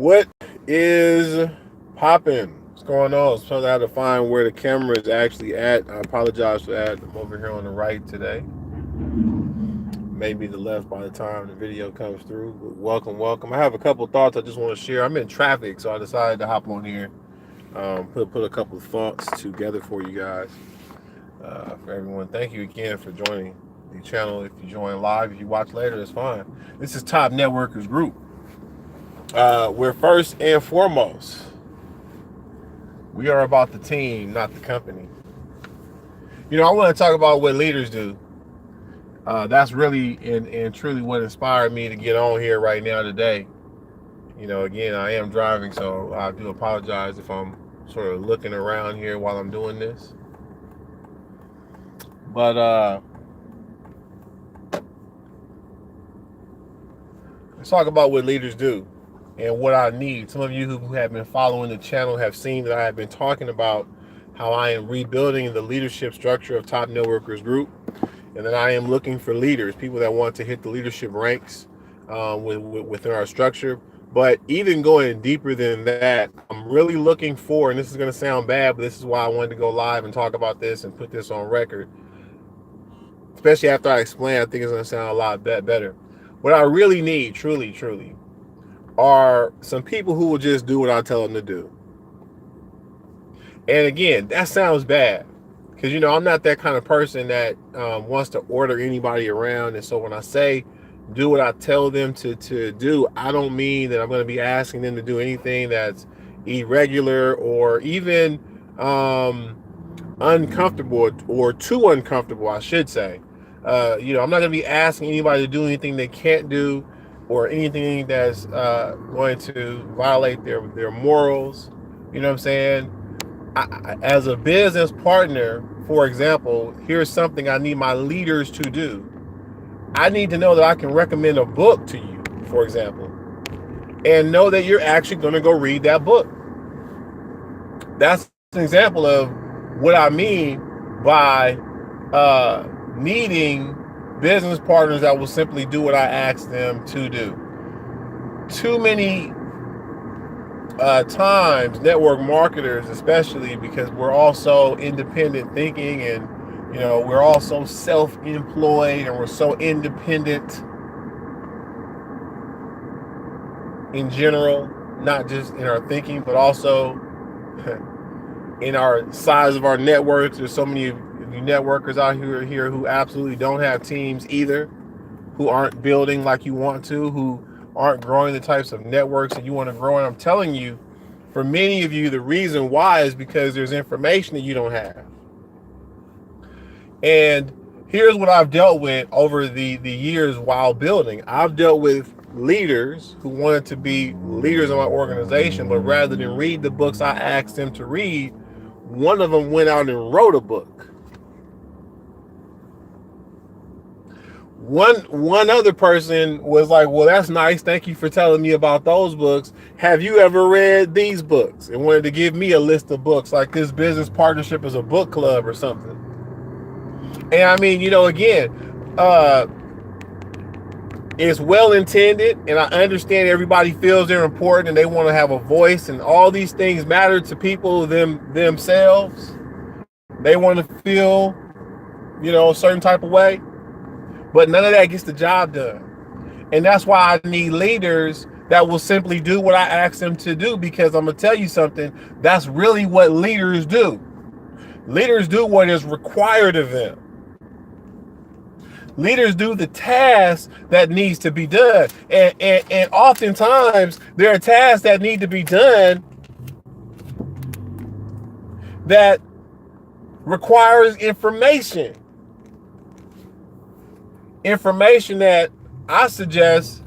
What is popping? What's going on? So I had to find where the camera is actually at. I apologize for that. I'm over here on the right today. Maybe the left by the time the video comes through. But welcome. I have a couple thoughts I just want to share. I'm in traffic, so I decided to hop on here. Put a couple of thoughts together for you guys. For everyone, thank you again for joining the channel. If you join live, if you watch later, that's fine. This is Top Networkers Group. We're first and foremost, we are about the team, not the company. I want to talk about what leaders do. That's really and truly what inspired me to get on here right now today. Again, I am driving, so I do apologize if I'm sort of looking around here while I'm doing this. But let's talk about what leaders do and what I need. Some of you who have been following the channel have seen that I have been talking about how I am rebuilding the leadership structure of Top Networkers Group, and that I am looking for leaders, people that want to hit the leadership ranks within our structure. But even going deeper than that, I'm really looking for, and this is going to sound bad, but this is why I wanted to go live and talk about this and put this on record. Especially after I explain, I think it's going to sound a lot better. What I really need, truly, are some people who will just do what I tell them to do. And again, that sounds bad, because I'm not that kind of person that wants to order anybody around. And so when I say do what I tell them to do, I don't mean that I'm going to be asking them to do anything that's irregular or even uncomfortable, or too uncomfortable, I should say. I'm not going to be asking anybody to do anything they can't do, or anything that's going to violate their morals. You know what I'm saying? As a business partner, for example, here's something I need my leaders to do. I need to know that I can recommend a book to you, for example, and know that you're actually going to go read that book. That's an example of what I mean by needing business partners that will simply do what I ask them to do. Too many times, network marketers especially, because we're also independent thinking, and we're also self-employed, and we're so independent in general, not just in our thinking, but also in our size of our networks. There's so many of you networkers out here who absolutely don't have teams either, who aren't building like you want to, who aren't growing the types of networks that you want to grow. And I'm telling you, for many of you, the reason why is because there's information that you don't have. And here's what I've dealt with over the years while building. I've dealt with leaders who wanted to be leaders in my organization, but rather than read the books I asked them to read, one of them went out and wrote a book. One other person was like, well, that's nice. Thank you for telling me about those books. Have you ever read these books? And wanted to give me a list of books, like this business partnership is a book club or something. And I mean, again, it's well intended, and I understand everybody feels they're important and they want to have a voice, and all these things matter to people themselves. They want to feel, a certain type of way. But none of that gets the job done. And that's why I need leaders that will simply do what I ask them to do, because I'm going to tell you something, that's really what leaders do. Leaders do what is required of them. Leaders do the task that needs to be done. And oftentimes there are tasks that need to be done that requires information. Information that I suggest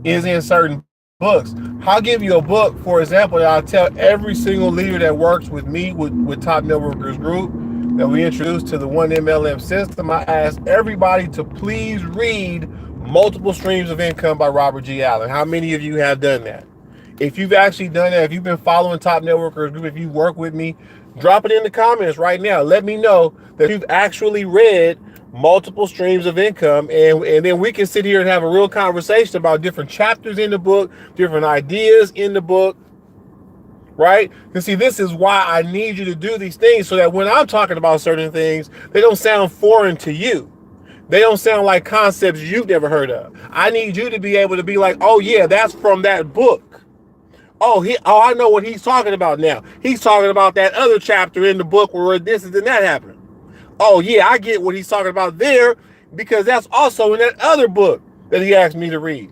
is in certain books. I'll give you a book, for example, that I'll tell every single leader that works with me with Top Networkers Group that we introduced to the 1MLM system. I ask everybody to please read Multiple Streams of Income by Robert G. Allen. How many of you have done that? If you've actually done that, if you've been following Top Networkers Group, if you work with me, drop it in the comments right now. Let me know that you've actually read multiple streams of income, and then we can sit here and have a real conversation about different chapters in the book, different ideas in the book, right? And see, this is why I need you to do these things, so that when I'm talking about certain things, they don't sound foreign to you. They don't sound like concepts you've never heard of. I need you to be able to be like, oh yeah, that's from that book. Oh, I know what he's talking about now. He's talking about that other chapter in the book where this and that happened. Oh yeah, I get what he's talking about there, because that's also in that other book that he asked me to read.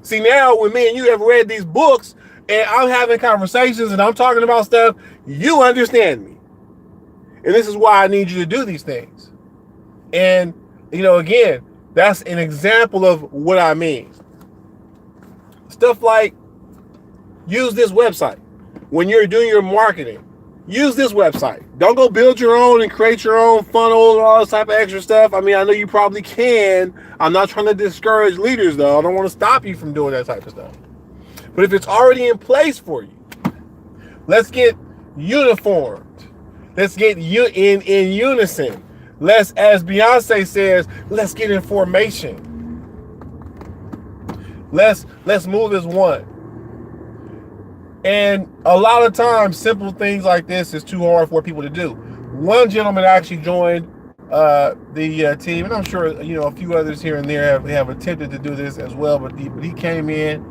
See, now when me and you have read these books and I'm having conversations and I'm talking about stuff, you understand me. And this is why I need you to do these things. And, again, that's an example of what I mean. Stuff like, use this website. When you're doing your marketing, use this website. Don't go build your own and create your own funnel and all this type of extra stuff. I mean, I know you probably can. I'm not trying to discourage leaders, though. I don't want to stop you from doing that type of stuff. But if it's already in place for you, let's get uniformed. Let's get in unison. Let's, as Beyonce says, let's get in formation. Let's move as one. And a lot of times, simple things like this is too hard for people to do. One gentleman actually joined the team, and I'm sure a few others here and there have attempted to do this as well. But he came in.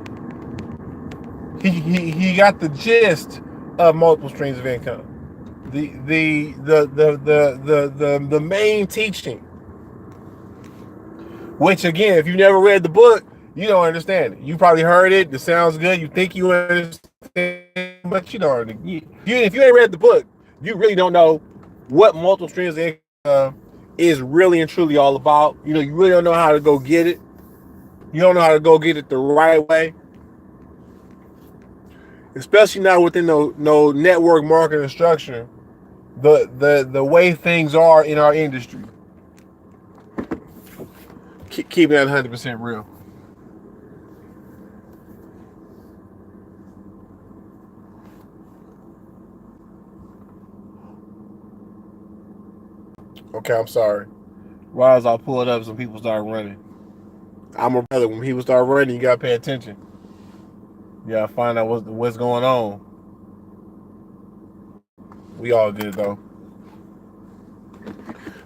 He got the gist of multiple streams of income. The main teaching. Which again, if you never read the book, you don't understand it. You probably heard it. It sounds good. You think you understand, but you don't. If you ain't read the book, you really don't know what multiple streams of income is really and truly all about. You really don't know how to go get it. You don't know how to go get it the right way. Especially not within no network marketing structure. The way things are in our industry. Keeping that 100% real. Okay, I'm sorry. Why as I pull it up, some people start running. I'm a brother. When people start running, you gotta pay attention. You gotta find out what's going on. We all good though.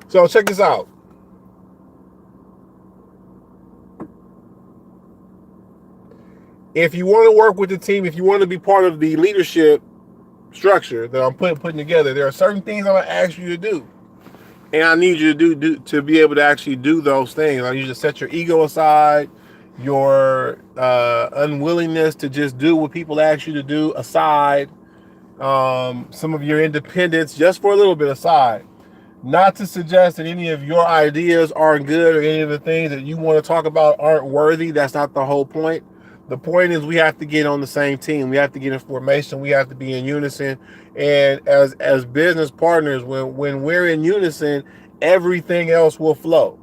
So check this out. If you want to work with the team, if you want to be part of the leadership structure that I'm putting together, there are certain things I'm gonna ask you to do. And I need you to do to be able to actually do those things. I need you to set your ego aside, your unwillingness to just do what people ask you to do aside, some of your independence just for a little bit aside. Not to suggest that any of your ideas aren't good or any of the things that you want to talk about aren't worthy. That's not the whole point. The point is we have to get on the same team. We have to get in formation. We have to be in unison. And as business partners, when we're in unison, everything else will flow.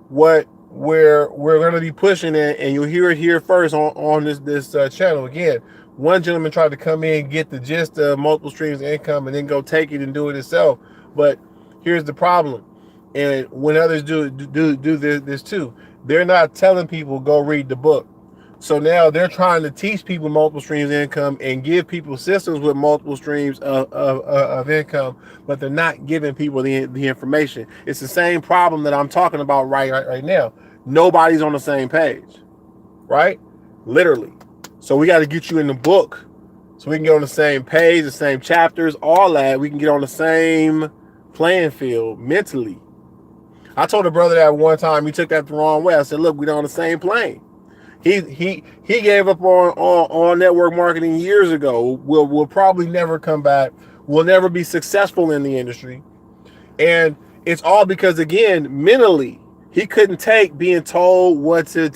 What we're going to be pushing it, and you'll hear it here first on this channel. Again, one gentleman tried to come in, get the gist of multiple streams of income, and then go take it and do it himself. But here's the problem. And when others do this too, they're not telling people go read the book. So now they're trying to teach people multiple streams of income and give people systems with multiple streams of income, but they're not giving people the information. It's the same problem that I'm talking about right now. Nobody's on the same page, right? Literally. So we got to get you in the book so we can get on the same page, the same chapters, all that. We can get on the same playing field mentally. I told a brother that one time, he took that the wrong way. I said, look, we're on the same plane. He gave up on network marketing years ago. We'll probably never come back. We'll never be successful in the industry. And it's all because, again, mentally, he couldn't take being told what to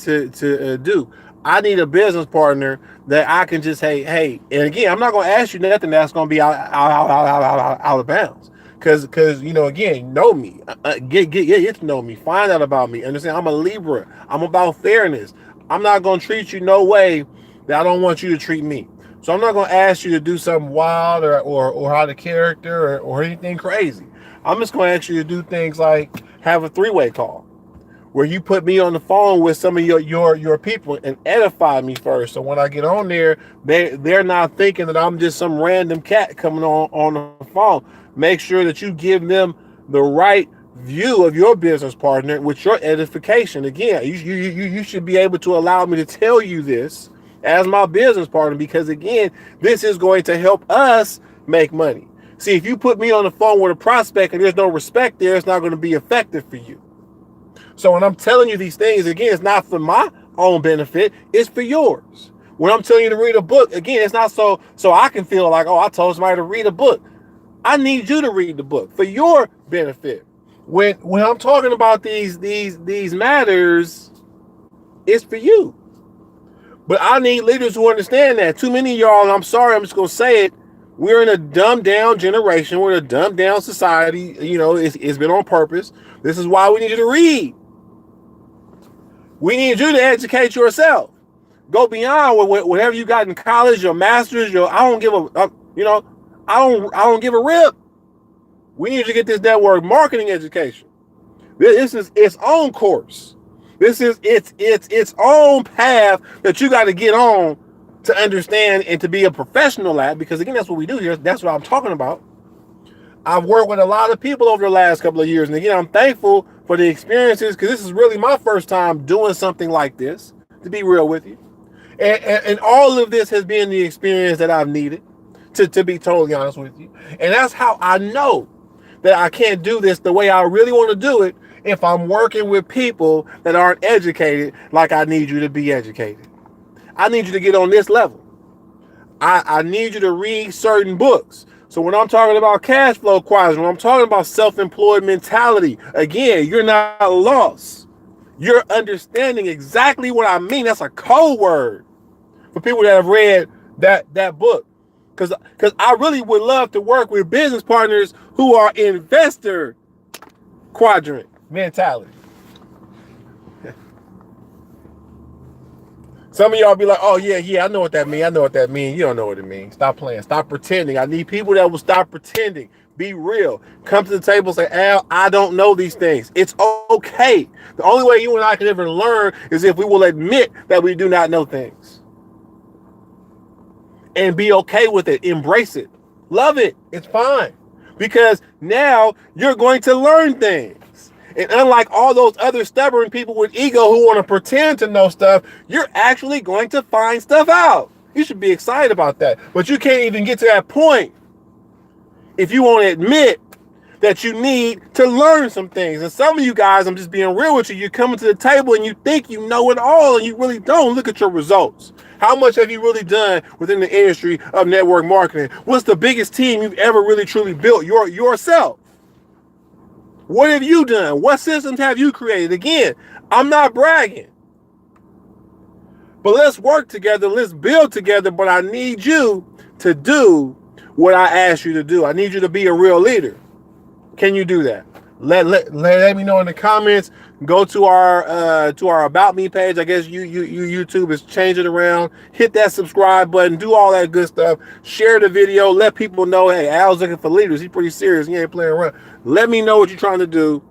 do. I need a business partner that I can just, hey. And again, I'm not going to ask you nothing that's going to be out of bounds. Because again, know me. Get to know me. Find out about me. Understand? I'm a Libra. I'm about fairness. I'm not going to treat you no way that I don't want you to treat me. So I'm not going to ask you to do something wild or out of character or anything crazy. I'm just going to ask you to do things like, have a three-way call where you put me on the phone with some of your people and edify me first. So when I get on there, they're not thinking that I'm just some random cat coming on the phone. Make sure that you give them the right view of your business partner with your edification. Again, you should be able to allow me to tell you this as my business partner, because again, this is going to help us make money. See, if you put me on the phone with a prospect and there's no respect there, it's not going to be effective for you. So when I'm telling you these things, again, it's not for my own benefit, it's for yours. When I'm telling you to read a book, again, it's not so I can feel like, oh, I told somebody to read a book. I need you to read the book for your benefit. When I'm talking about these matters, it's for you. But I need leaders who understand that. Too many of y'all, and I'm sorry, I'm just going to say it, we're in a dumbed down generation. We're in a dumbed down society. You know, it's been on purpose. This is why we need you to read. We need you to educate yourself. Go beyond whatever you got in college, your master's, I don't give a rip. We need you to get this network marketing education. This is its own course. This is its own path that you got to get on to understand and to be a professional at, because again, that's what we do here. That's what I'm talking about. I've worked with a lot of people over the last couple of years, and again, I'm thankful for the experiences, because this is really my first time doing something like this, to be real with you. And all of this has been the experience that I've needed, to be totally honest with you. And that's how I know that I can't do this the way I really want to do it if I'm working with people that aren't educated like I need you to be educated. I need you to get on this level. I need you to read certain books. So when I'm talking about cash flow quadrant, when I'm talking about self-employed mentality, again, you're not lost. You're understanding exactly what I mean. That's a code word for people that have read that book. Because I really would love to work with business partners who are investor quadrant mentality. Some of y'all be like, oh, yeah, I know what that means. I know what that means. You don't know what it means. Stop playing. Stop pretending. I need people that will stop pretending. Be real. Come to the table and say, Al, I don't know these things. It's okay. The only way you and I can ever learn is if we will admit that we do not know things. And be okay with it. Embrace it. Love it. It's fine. Because now you're going to learn things. And unlike all those other stubborn people with ego who want to pretend to know stuff, you're actually going to find stuff out. You should be excited about that. But you can't even get to that point if you won't admit that you need to learn some things. And some of you guys, I'm just being real with you, you're coming to the table and you think you know it all and you really don't. Look at your results. How much have you really done within the industry of network marketing? What's the biggest team you've ever really truly built yourself? What have you done? What systems have you created? Again, I'm not bragging. But let's work together. Let's build together. But I need you to do what I asked you to do. I need you to be a real leader. Can you do that? Let me know in the comments. Go to our About Me page. I guess YouTube is changing around. Hit that subscribe button. Do all that good stuff. Share the video. Let people know, hey, Al's looking for leaders. He's pretty serious. He ain't playing around. Let me know what you're trying to do.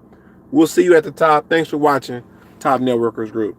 We'll see you at the top. Thanks for watching Top Networkers Group.